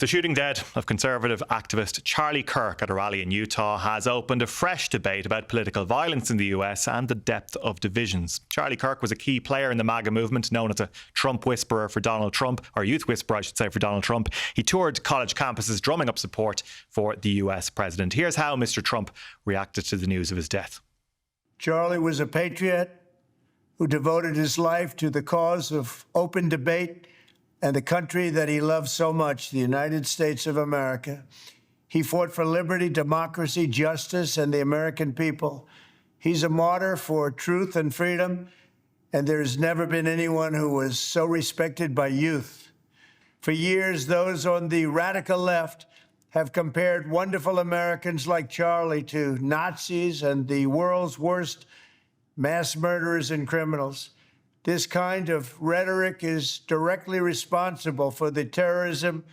The shooting dead of Conservative activist Charlie Kirk at a rally in Utah has opened a fresh debate about political violence in the US and the depth of divisions. Charlie Kirk was a key player in the MAGA movement, known as a Trump whisperer for Donald Trump, or youth whisperer, I should say, for Donald Trump. He toured college campuses drumming up support for the US president. Here's how Mr. Trump reacted to the news of his death. Charlie was a patriot who devoted his life to the cause of open debate and the country that he loved so much, the United States of America. He fought for liberty, democracy, justice, and the American people. He's a martyr for truth and freedom, and there's never been anyone who was so respected by youth. For years, those on the radical left have compared wonderful Americans like Charlie to Nazis and the world's worst mass murderers and criminals. This kind of rhetoric is directly responsible for the terrorism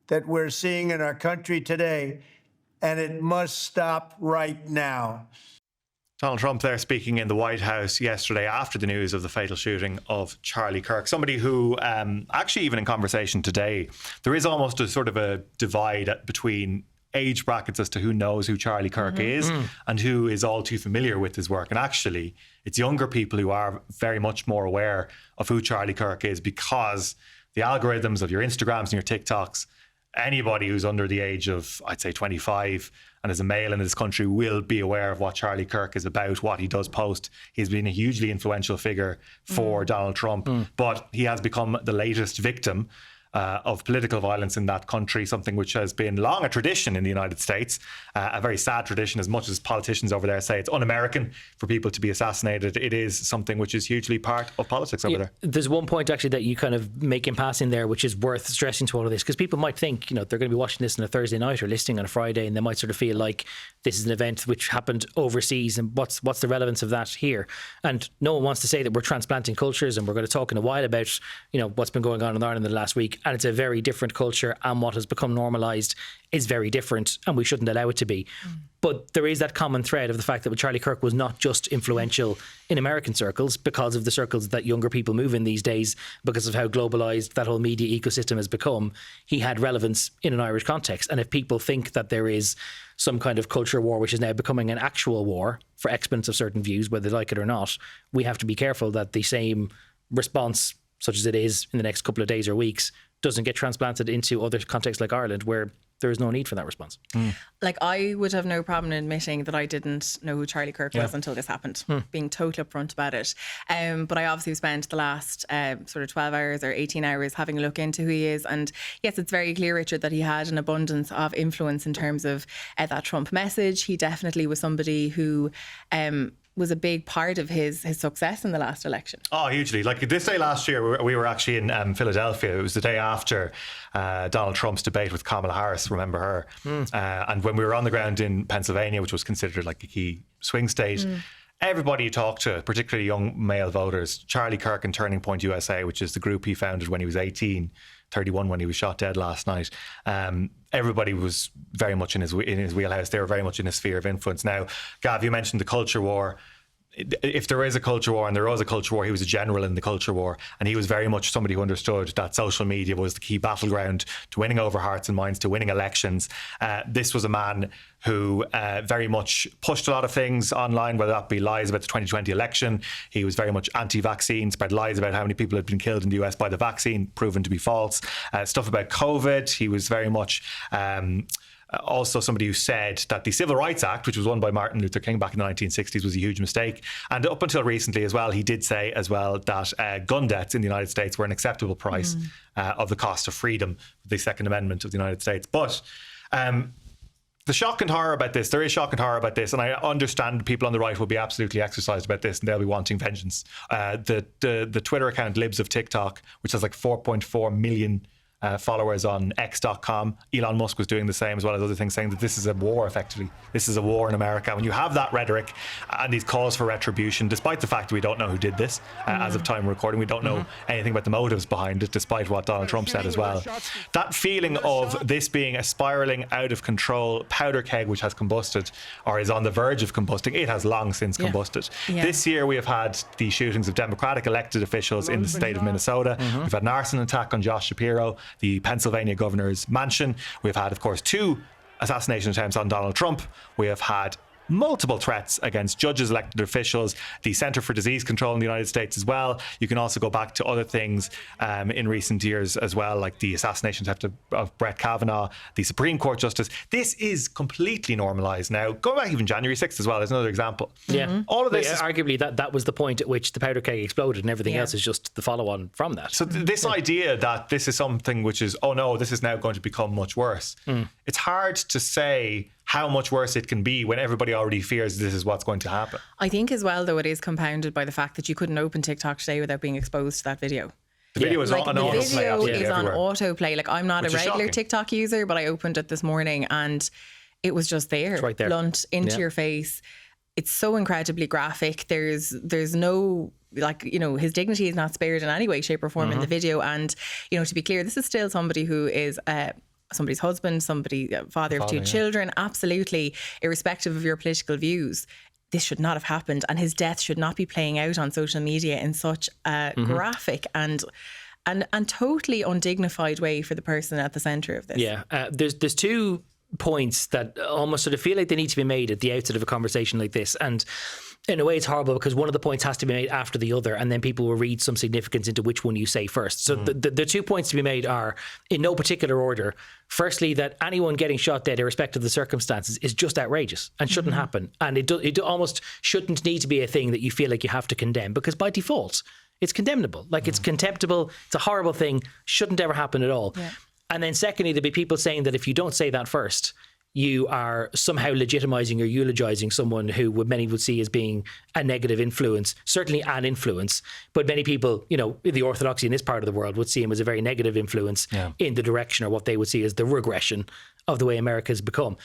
that we're seeing in our country today, and it must stop right now. Donald Trump there speaking in the White House yesterday after the news of the fatal shooting of Charlie Kirk. Somebody who, actually even in conversation today, there is almost a sort of a divide between age brackets as to who knows who Charlie Kirk is and who is all too familiar with his work. And actually, it's younger people who are very much more aware of who Charlie Kirk is, because the algorithms of your Instagrams and your TikToks, anybody who's under the age of, I'd say, 25 and is a male in this country will be aware of what Charlie Kirk is about, what he does post. He's been a hugely influential figure for Donald Trump, but he has become the latest victim of political violence in that country, something which has been long a tradition in the United States, a very sad tradition. As much as politicians over there say it's un-American for people to be assassinated, it is something which is hugely part of politics over there. There's one point actually that you kind of make in passing there, which is worth stressing to all of this, because people might think, they're going to be watching this on a Thursday night or listening on a Friday, and they might sort of feel like this is an event which happened overseas, and what's the relevance of that here? And no one wants to say that we're transplanting cultures, and we're going to talk in a while about what's been going on in Ireland in the last week, and it's a very different culture, and what has become normalised is very different, and we shouldn't allow it to be. But there is that common thread of the fact that Charlie Kirk was not just influential in American circles because of the circles that younger people move in these days, because of how globalised that whole media ecosystem has become. He had relevance in an Irish context. And if people think that there is some kind of culture war which is now becoming an actual war for exponents of certain views, whether they like it or not, we have to be careful that the same response, such as it is in the next couple of days or weeks, doesn't get transplanted into other contexts like Ireland, where there is no need for that response. Like, I would have no problem admitting that I didn't know who Charlie Kirk was until this happened, being totally upfront about it. But I obviously spent the last sort of 12 hours or 18 hours having a look into who he is. And yes, it's very clear, Richard, that he had an abundance of influence in terms of that Trump message. He definitely was somebody who was a big part of his success in the last election. Oh, hugely. Like this day last year, we were actually in Philadelphia. It was the day after Donald Trump's debate with Kamala Harris, remember her? And when we were on the ground in Pennsylvania, which was considered like a key swing state, everybody you talked to, particularly young male voters, Charlie Kirk and Turning Point USA, which is the group he founded when he was 18, 31 when he was shot dead last night. Everybody was very much in his wheelhouse. They were very much in his sphere of influence. Now, Gav, you mentioned the culture war. If there is a culture war, and there was a culture war, he was a general in the culture war, and he was very much somebody who understood that social media was the key battleground to winning over hearts and minds, to winning elections. This was a man who very much pushed a lot of things online, whether that be lies about the 2020 election. He was very much anti-vaccine, spread lies about how many people had been killed in the US by the vaccine, proven to be false. Stuff about COVID. He was very much also somebody who said that the Civil Rights Act, which was won by Martin Luther King back in the 1960s, was a huge mistake. And up until recently as well, he did say as well that gun deaths in the United States were an acceptable price of the cost of freedom, the Second Amendment of the United States. But the shock and horror about this, there is shock and horror about this, and I understand people on the right will be absolutely exercised about this, and they'll be wanting vengeance. The Twitter account Libs of TikTok, which has like 4.4 million followers on X.com. Elon Musk was doing the same, as well as other things, saying that this is a war, effectively. This is a war in America. When you have that rhetoric and these calls for retribution, despite the fact that we don't know who did this as of time of recording, we don't know anything about the motives behind it, despite what Donald Trump said as well. That feeling of this being a spiraling out of control powder keg which has combusted or is on the verge of combusting, it has long since combusted. This year we have had the shootings of Democratic elected officials in the state of Minnesota. We've had an arson attack on Josh Shapiro. the Pennsylvania governor's mansion. We've had, of course, 2 assassination attempts on Donald Trump. We have had multiple threats against judges, elected officials, the Centre for Disease Control in the United States as well. You can also go back to other things in recent years as well, like the assassination attempt of Brett Kavanaugh, the Supreme Court Justice. This is completely normalised now. Going back even January 6th as well is another example. Yeah. All of this is arguably that was the point at which the powder keg exploded, and everything else is just the follow-on from that. So this idea that this is something which is, oh no, this is now going to become much worse. It's hard to say how much worse it can be when everybody already fears this is what's going to happen. I think as well, though, it is compounded by the fact that you couldn't open TikTok today without being exposed to that video. The video is like on the autoplay. video is on everywhere. autoplay. Like, I'm not Which a is regular shocking. TikTok user, but I opened it this morning and it was just there, right there. blunt into your face. It's so incredibly graphic. There's no, like, you know, his dignity is not spared in any way, shape or form in the video. And, you know, to be clear, this is still somebody who is somebody's husband, father of 2 children, absolutely, irrespective of your political views. This should not have happened, and his death should not be playing out on social media in such a graphic and totally undignified way for the person at the centre of this. Yeah, there's 2 points that almost sort of feel like they need to be made at the outset of a conversation like this, and in a way it's horrible because one of the points has to be made after the other, and then people will read some significance into which one you say first. So the 2 points to be made are, in no particular order, firstly, that anyone getting shot dead, irrespective of the circumstances, is just outrageous and shouldn't happen, and it almost shouldn't need to be a thing that you feel like you have to condemn, because by default it's condemnable. Like, it's contemptible, it's a horrible thing, shouldn't ever happen at all. And then secondly, there'll be people saying that if you don't say that first, you are somehow legitimizing or eulogizing someone who many would see as being a negative influence, certainly an influence. But many people, you know, the orthodoxy in this part of the world would see him as a very negative influence in the direction, or what they would see as the regression of the way America has become.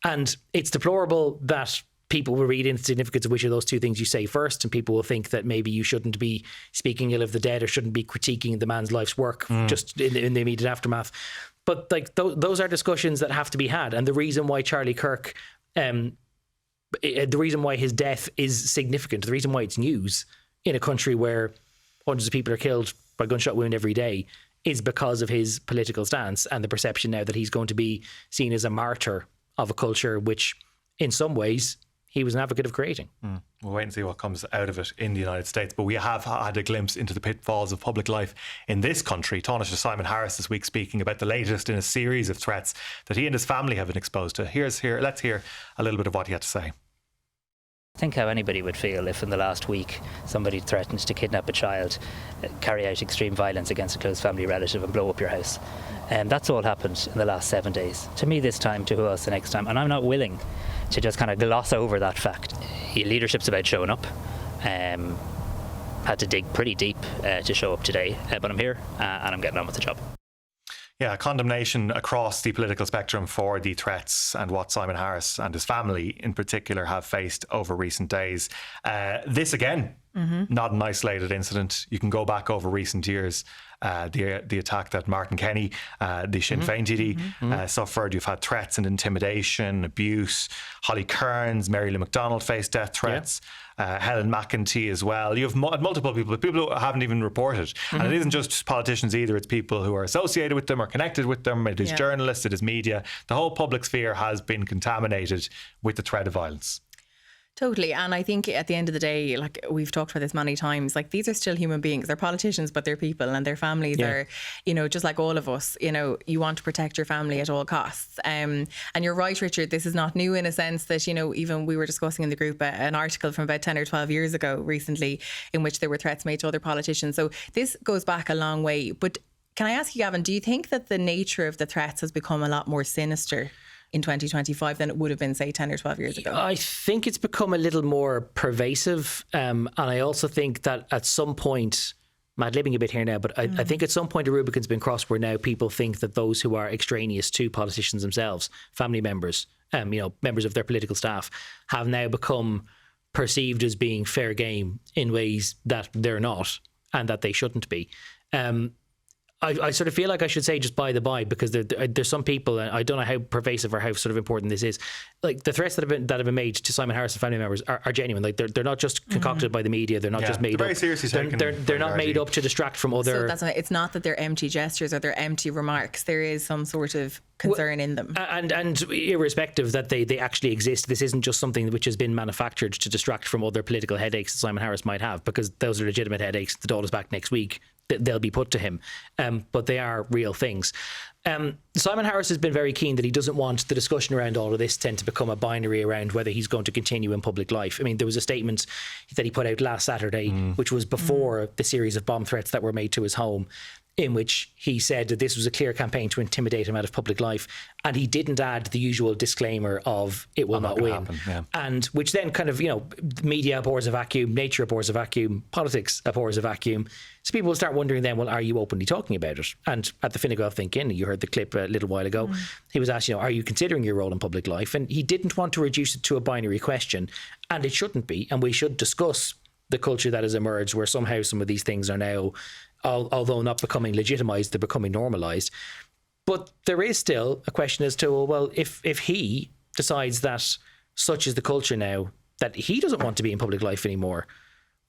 And it's deplorable that people will read into the significance of which of those 2 things you say first, and people will think that maybe you shouldn't be speaking ill of the dead or shouldn't be critiquing the man's life's work just in the immediate aftermath. But like those are discussions that have to be had, and the reason why Charlie Kirk, the reason why his death is significant, the reason why it's news in a country where hundreds of people are killed by gunshot wound every day, is because of his political stance and the perception now that he's going to be seen as a martyr of a culture which, in some ways, he was an advocate of creating. We'll wait and see what comes out of it in the United States. But we have had a glimpse into the pitfalls of public life in this country. Tánaiste Simon Harris this week speaking about the latest in a series of threats that he and his family have been exposed to. Let's hear a little bit of what he had to say. Think how anybody would feel if in the last week somebody threatened to kidnap a child, carry out extreme violence against a close family relative and blow up your house. And that's all happened in the last 7 days. To me this time, to who else the next time. And I'm not willing to just kind of gloss over that fact. Leadership's about showing up. Had to dig pretty deep to show up today, but I'm here and I'm getting on with the job. Yeah, condemnation across the political spectrum for the threats and what Simon Harris and his family in particular have faced over recent days. This again, not an isolated incident. You can go back over recent years. The attack that Martin Kenny, the Sinn Féin TD, suffered. You've had threats and intimidation, abuse. Holly Kearns, Mary Lou McDonald faced death threats. Helen McEntee as well. You have multiple people who haven't even reported. And it isn't just politicians either. It's people who are associated with them or connected with them. It is journalists, it is media. The whole public sphere has been contaminated with the threat of violence. Totally. And I think at the end of the day, like we've talked about this many times, like these are still human beings. They're politicians, but they're people, and their families are, you know, just like all of us, you know, you want to protect your family at all costs. And you're right, Richard, this is not new in a sense that, you know, even we were discussing in the group an article from about 10 or 12 years ago recently in which there were threats made to other politicians. So this goes back a long way. But can I ask you, Gavin, do you think that the nature of the threats has become a lot more sinister in 2025 than it would have been, say, 10 or 12 years ago? I think it's become a little more pervasive. And I also think that at some point, mad-libbing a bit here now, but I think at some point a Rubicon's been crossed where now people think that those who are extraneous to politicians themselves, family members, you know, members of their political staff, have now become perceived as being fair game in ways that they're not and that they shouldn't be. I sort of feel like I should say just by the by, because there's some people, and I don't know how pervasive or how sort of important this is. Like the threats that have been made to Simon Harris and family members are genuine. Like they're not just concocted by the media. They're not just made very up. seriously taken. They're not made up to distract from other. So that's why it's not that they're empty gestures or they're empty remarks. There is some sort of concern in them. And irrespective that they actually exist, this isn't just something which has been manufactured to distract from other political headaches that Simon Harris might have, because those are legitimate headaches. The Dáil is back next week. They'll be put to him. But they are real things. Simon Harris has been very keen that he doesn't want the discussion around all of this tend to become a binary around whether he's going to continue in public life. I mean, there was a statement that he put out last Saturday, which was before the series of bomb threats that were made to his home, in which he said that this was a clear campaign to intimidate him out of public life. And he didn't add the usual disclaimer of it will not win. And which then kind of, media abhors a vacuum, nature abhors a vacuum, politics abhors a vacuum. So people will start wondering then, well, are you openly talking about it? And at the Fine Gael think-in, you heard the clip a little while ago, he was asked, are you considering your role in public life? And he didn't want to reduce it to a binary question. And it shouldn't be. And we should discuss the culture that has emerged where somehow some of these things are now, although not becoming legitimised, they're becoming normalised. But there is still a question as to, well, if he decides that such is the culture now, that he doesn't want to be in public life anymore,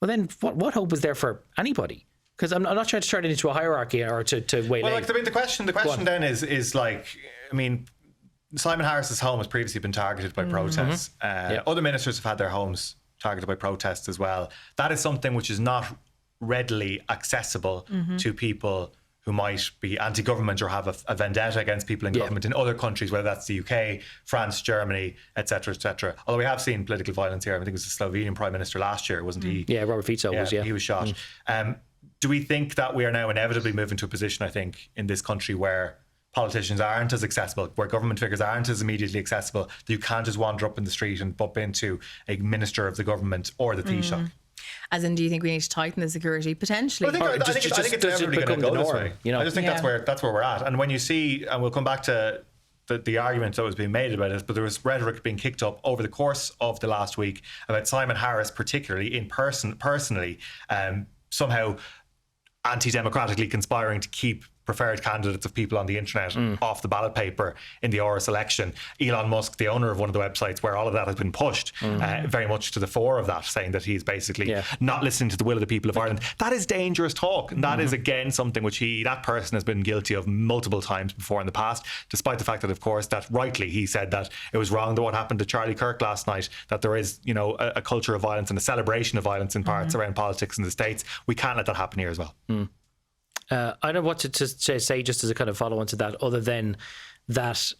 well then what hope is there for anybody? Because I'm not trying to turn it into a hierarchy or to waylay. Well, like, the question then is like, I mean, Simon Harris's home has previously been targeted by protests. Other ministers have had their homes targeted by protests as well. That is something which is not readily accessible to people who might be anti-government or have a vendetta against people in government in other countries, whether that's the UK, France, Germany, etc., etc. Although we have seen political violence here. I think it was the Slovenian Prime Minister last year, wasn't he? Yeah, Robert Fico was. He was shot. Do we think that we are now inevitably moving to a position, I think, in this country where politicians aren't as accessible, where government figures aren't as immediately accessible, that you can't just wander up in the street and bump into a minister of the government or the Taoiseach? As in, do you think we need to tighten the security? Potentially. Well, I think it's inevitably going to go this way. I just think that's where we're at. And when you see, and we'll come back to the argument that was being made about it, but there was rhetoric being kicked up over the course of the last week about Simon Harris, particularly personally, somehow anti-democratically conspiring to keep preferred candidates of people on the internet off the ballot paper in the Oris election. Elon Musk, the owner of one of the websites where all of that has been pushed, very much to the fore of that, saying that he's basically not listening to the will of the people of Ireland. That is dangerous talk. And that is, again, something which that person has been guilty of multiple times before in the past, despite the fact that, of course, that rightly he said that it was wrong that what happened to Charlie Kirk last night, that there is, a culture of violence and a celebration of violence in parts around politics in the States. We can't let that happen here as well. I don't know what to say just as a kind of follow-on to that, other than that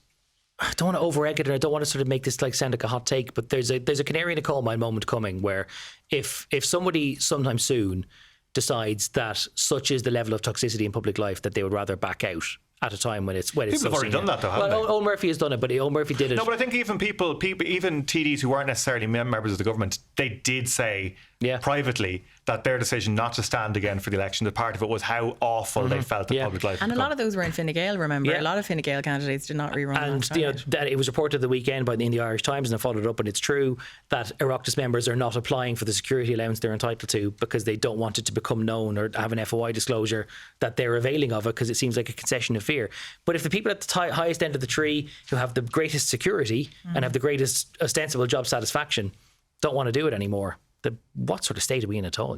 I don't want to over-egg it, and I don't want to sort of make this sound like a hot take, but there's a canary in a coal mine moment coming where if somebody sometime soon decides that such is the level of toxicity in public life that they would rather back out at a time when it's people have already done that, though, haven't they? Eoin Murphy has done it, but Eoin Murphy did it. No, but I think even people, even TDs who weren't necessarily members of the government, they did say privately that their decision not to stand again for the election, that part of it was how awful they felt that public life. And a lot of those were in Fine Gael, remember? A lot of Fine Gael candidates did not rerun. And that it was reported the weekend in the Irish Times, and I followed it up, and it's true that Oireachtas members are not applying for the security allowance they're entitled to because they don't want it to become known or have an FOI disclosure that they're availing of it, because it seems like a concession of fear. But if the people at the highest end of the tree who have the greatest security and have the greatest ostensible job satisfaction don't want to do it anymore, what sort of state are we in at all,